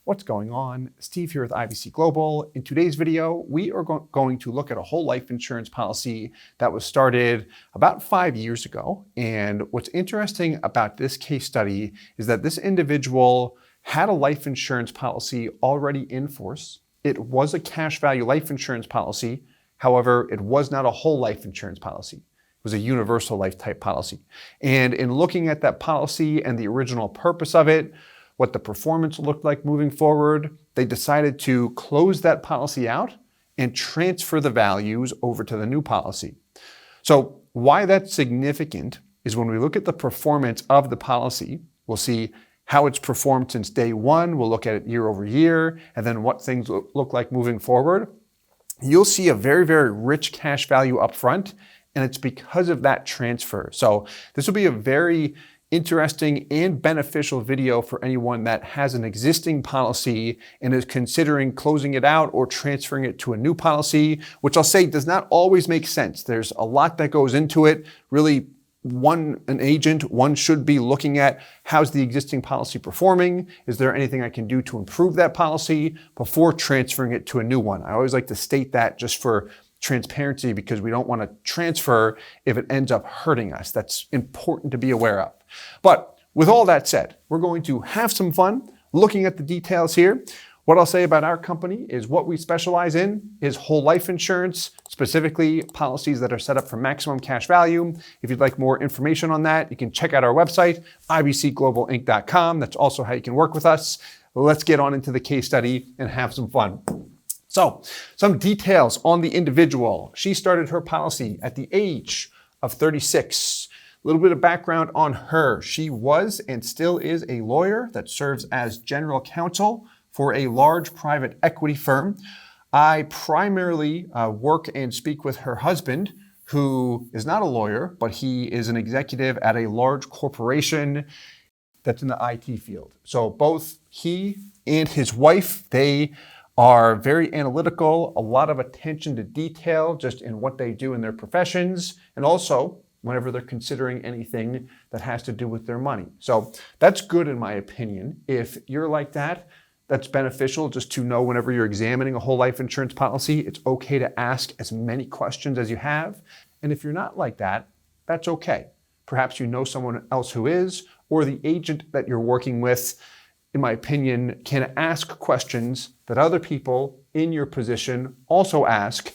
What's going on? Steve here with IBC Global. In today's video, we are going to look at a whole life insurance policy that was started about 5 years ago. And what's interesting about this case study is that this individual had a life insurance policy already in force. It was a cash value life insurance policy. However, it was not a whole life insurance policy. It was a universal life type policy. And in looking at that policy and the original purpose of it, what the performance looked like moving forward, they decided to close that policy out and transfer the values over to the new policy. So why that's significant is when we look at the performance of the policy, we'll see how it's performed since day one. We'll look at it year over year, and then what things look like moving forward. You'll see a very, very rich cash value up front, and it's because of that transfer. So this will be a very interesting and beneficial video for anyone that has an existing policy and is considering closing it out or transferring it to a new policy, which I'll say does not always make sense. There's a lot that goes into it. Really, an agent should be looking at how's the existing policy performing? Is there anything I can do to improve that policy before transferring it to a new one? I always like to state that just for transparency because we don't want to transfer if it ends up hurting us. That's important to be aware of. But with all that said, we're going to have some fun looking at the details here. What I'll say about our company is what we specialize in is whole life insurance, specifically policies that are set up for maximum cash value. If you'd like more information on that, you can check out our website, ibcglobalinc.com. That's also how you can work with us. Let's get on into the case study and have some fun. So, some details on the individual. She started her policy at the age of 36. A little bit of background on her. She was and still is a lawyer that serves as general counsel for a large private equity firm. I primarily work and speak with her husband, who is not a lawyer, but he is an executive at a large corporation that's in the IT field. So both he and his wife, they are very analytical, a lot of attention to detail just in what they do in their professions, and also whenever they're considering anything that has to do with their money. So that's good in my opinion. If you're like that, that's beneficial just to know whenever you're examining a whole life insurance policy, it's okay to ask as many questions as you have. And if you're not like that, that's okay. Perhaps you know someone else who is, or the agent that you're working with, in my opinion, can ask questions that other people in your position also ask.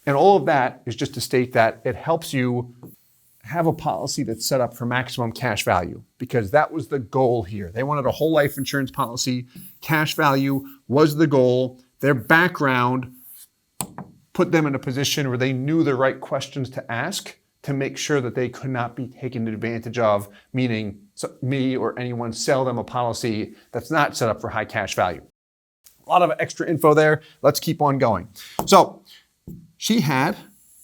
And all of that is just to state that it helps you have a policy that's set up for maximum cash value, because that was the goal here. They wanted a whole life insurance policy. Cash value was the goal. Their background put them in a position where they knew the right questions to ask to make sure that they could not be taken advantage of, meaning me or anyone sell them a policy that's not set up for high cash value. A lot of extra info there. Let's keep on going. So she had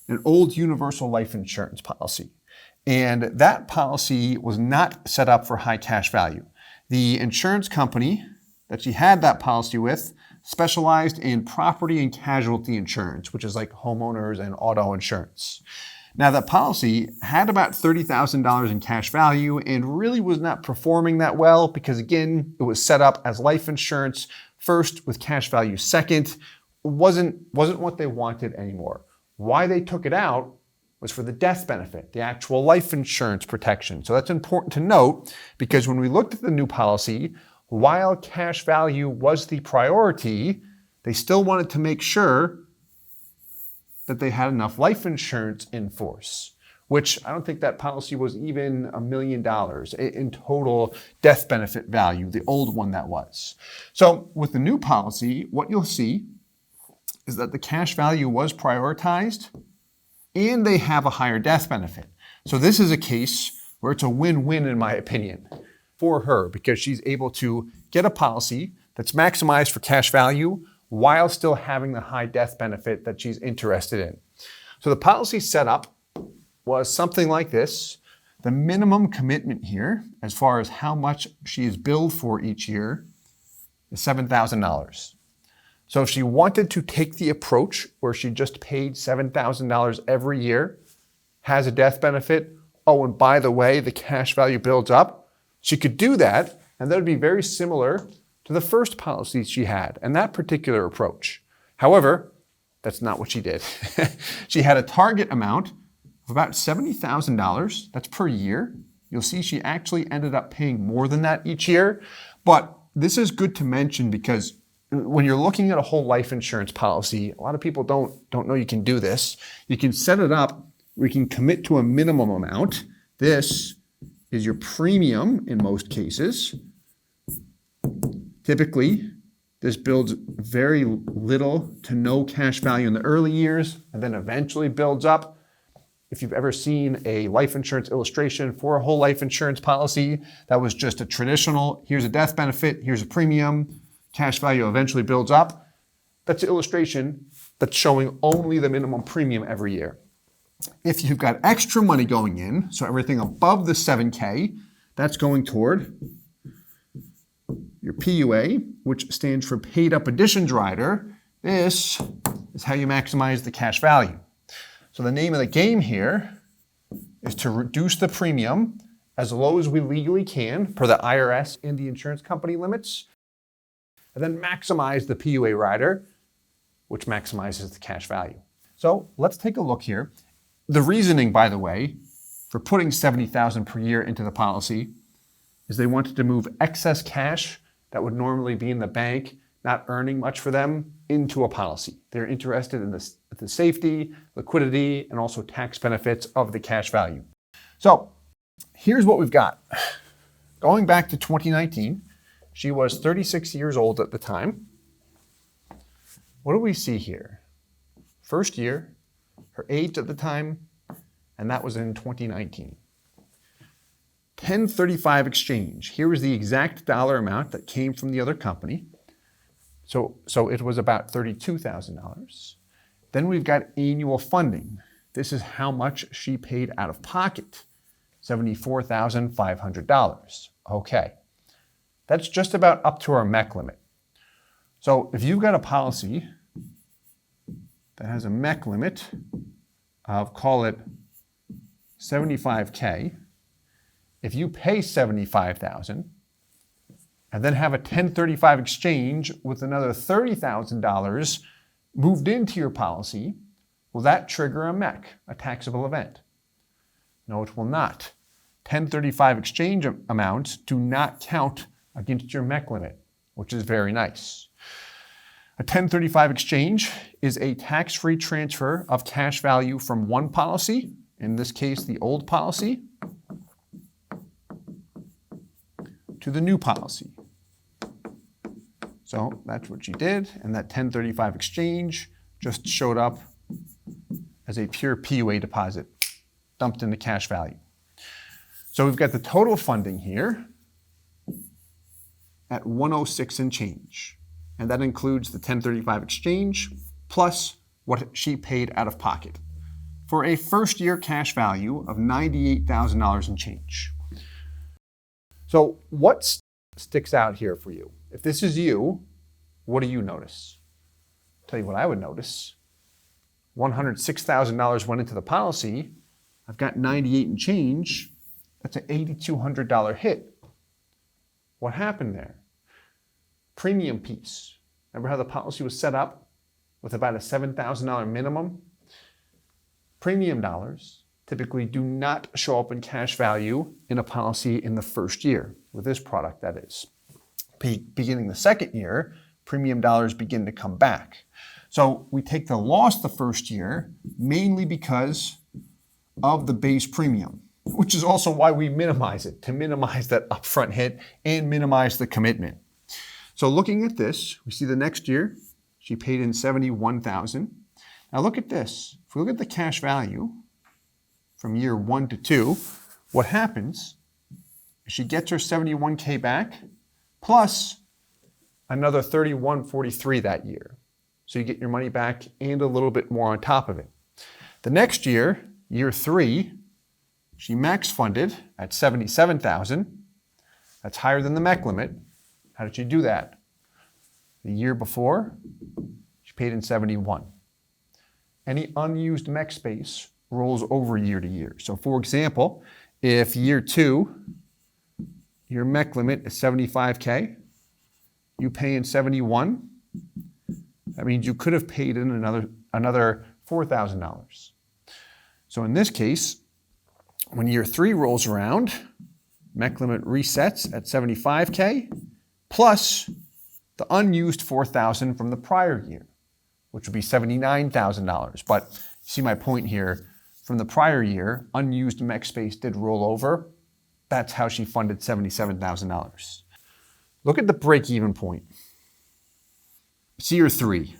an old universal life insurance policy, and that policy was not set up for high cash value. The insurance company that she had that policy with specialized in property and casualty insurance, which is like homeowners and auto insurance. Now, that policy had about $30,000 in cash value and really was not performing that well because, again, it was set up as life insurance first with cash value second. It wasn't what they wanted anymore. Why they took it out was for the death benefit, the actual life insurance protection. So that's important to note because when we looked at the new policy, while cash value was the priority, they still wanted to make sure that they had enough life insurance in force, which I don't think that policy was even $1 million in total death benefit value, the old one that was. So with the new policy, what you'll see is that the cash value was prioritized and they have a higher death benefit. So this is a case where it's a win-win in my opinion for her because she's able to get a policy that's maximized for cash value while still having the high death benefit that she's interested in. So the policy setup was something like this. The minimum commitment here, as far as how much she is billed for each year, is $7,000. So if she wanted to take the approach where she just paid $7,000 every year, has a death benefit, oh, and by the way, the cash value builds up, she could do that, and that would be very similar to the first policy she had and that particular approach. However, that's not what she did. She had a target amount of about $70,000. That's per year. You'll see she actually ended up paying more than that each year. But this is good to mention because when you're looking at a whole life insurance policy, a lot of people don't know you can do this. You can set it up where you can commit to a minimum amount. This is your premium in most cases. Typically, this builds very little to no cash value in the early years and then eventually builds up. If you've ever seen a life insurance illustration for a whole life insurance policy, that was just a traditional, here's a death benefit, here's a premium, cash value eventually builds up. That's an illustration that's showing only the minimum premium every year. If you've got extra money going in, so everything above the 7K, that's going toward your PUA, which stands for paid up additions rider. This is how you maximize the cash value. So the name of the game here is to reduce the premium as low as we legally can per the IRS and the insurance company limits, and then maximize the PUA rider, which maximizes the cash value. So let's take a look here. The reasoning, by the way, for putting $70,000 per year into the policy is they wanted to move excess cash that would normally be in the bank, not earning much for them, into a policy. They're interested in the safety, liquidity, and also tax benefits of the cash value. So here's what we've got. Going back to 2019, she was 36 years old at the time. What do we see here? First year, her age at the time, and that was in 2019. 1035 exchange. Here was the exact dollar amount that came from the other company. So it was about $32,000. Then we've got annual funding. This is how much she paid out of pocket, $74,500. Okay, that's just about up to our MEC limit. So if you've got a policy that has a MEC limit of, call it 75K, if you pay $75,000 and then have a 1035 exchange with another $30,000 moved into your policy, will that trigger a MEC, a taxable event? No, it will not. 1035 exchange amounts do not count against your MEC limit, which is very nice. A 1035 exchange is a tax-free transfer of cash value from one policy, in this case the old policy, to the new policy. So that's what she did, and that 1035 exchange just showed up as a pure PUA deposit, dumped into cash value. So we've got the total funding here at 106 and change, and that includes the 1035 exchange plus what she paid out of pocket for a first year cash value of $98,000 and change. So what sticks out here for you? If this is you, what do you notice? I'll tell you what I would notice. $106,000 went into the policy. I've got 98 and change. That's an $8,200 hit. What happened there? Premium piece. Remember how the policy was set up with about a $7,000 minimum? Premium dollars typically do not show up in cash value in a policy in the first year, with this product that is. Beginning the second year, premium dollars begin to come back. So we take the loss the first year mainly because of the base premium, which is also why we minimize it, to minimize that upfront hit and minimize the commitment. So looking at this, we see the next year, she paid in $71,000. Now look at this. If we look at the cash value from year 1 to 2, what happens is she gets her $71K back plus another $31.43 that year. So you get your money back and a little bit more on top of it. The next year, year 3, she max funded at $77,000. That's higher than the MEC limit. How did she do that? The year before, she paid in $71,000. Any unused MEC space rolls over year to year. So for example, if year 2, your MEC limit is $75K, you pay in 71. That means you could have paid in another $4,000. So in this case, when year 3 rolls around, MEC limit resets at 75K plus the unused $4,000 from the prior year, which would be $79,000. But you see my point here, from the prior year, unused MEC space did roll over. That's how she funded $77,000. Look at the break-even point. It's year 3.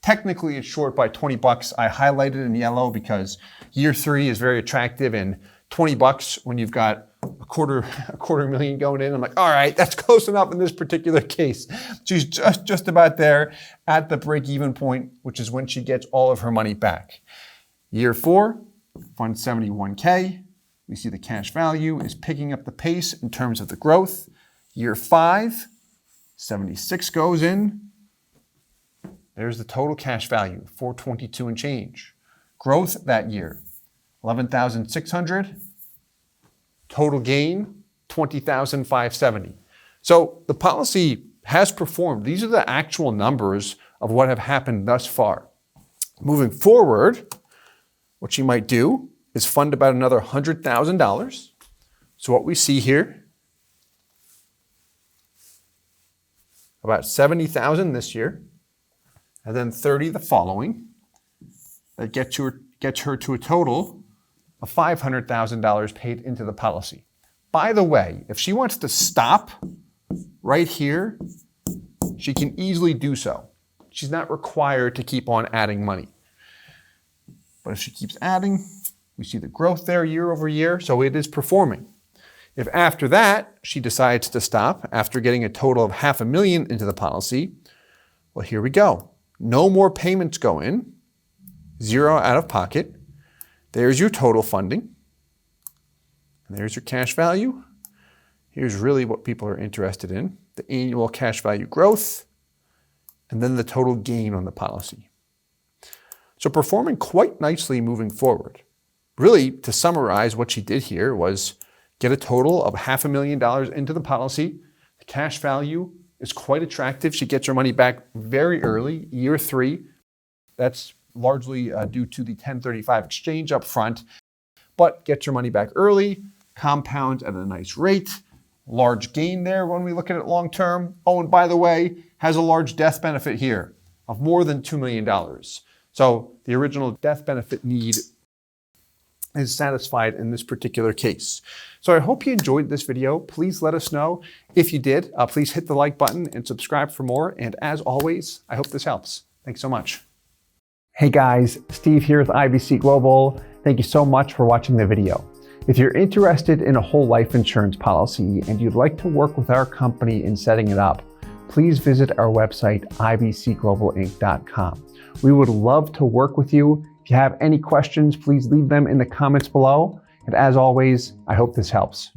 Technically, it's short by 20 bucks. I highlighted in yellow because year 3 is very attractive, and 20 bucks when you've got a quarter million going in. I'm like, all right, that's close enough in this particular case. She's just about there at the break-even point, which is when she gets all of her money back. Year 4, fund 71K. We see the cash value is picking up the pace in terms of the growth. Year 5, 76 goes in. There's the total cash value, 422 and change. Growth that year, 11,600. Total gain, 20,570. So the policy has performed. These are the actual numbers of what have happened thus far. Moving forward, what she might do is fund about another $100,000. So what we see here, about 70,000 this year, and then 30 the following. That gets her to a total of $500,000 paid into the policy. By the way, if she wants to stop right here, she can easily do so. She's not required to keep on adding money. But if she keeps adding, we see the growth there year over year, so it is performing. If after that, she decides to stop after getting a total of $500,000 into the policy, well, here we go. No more payments go in, 0 out of pocket. There's your total funding. And there's your cash value. Here's really what people are interested in, the annual cash value growth, and then the total gain on the policy. So performing quite nicely moving forward. Really, to summarize, what she did here was get a total of $500,000 into the policy. The cash value is quite attractive. She gets her money back very early, year 3. That's largely due to the 1035 exchange up front, but gets your money back early, compounds at a nice rate, large gain there when we look at it long term. Oh, and by the way, has a large death benefit here of more than $2 million. So the original death benefit need is satisfied in this particular case. So I hope you enjoyed this video. Please let us know. If you did, please hit the like button and subscribe for more. And as always, I hope this helps. Thanks so much. Hey guys, Steve here with IBC Global. Thank you so much for watching the video. If you're interested in a whole life insurance policy and you'd like to work with our company in setting it up, please visit our website, ibcglobalinc.com. We would love to work with you. If you have any questions, please leave them in the comments below. And as always, I hope this helps.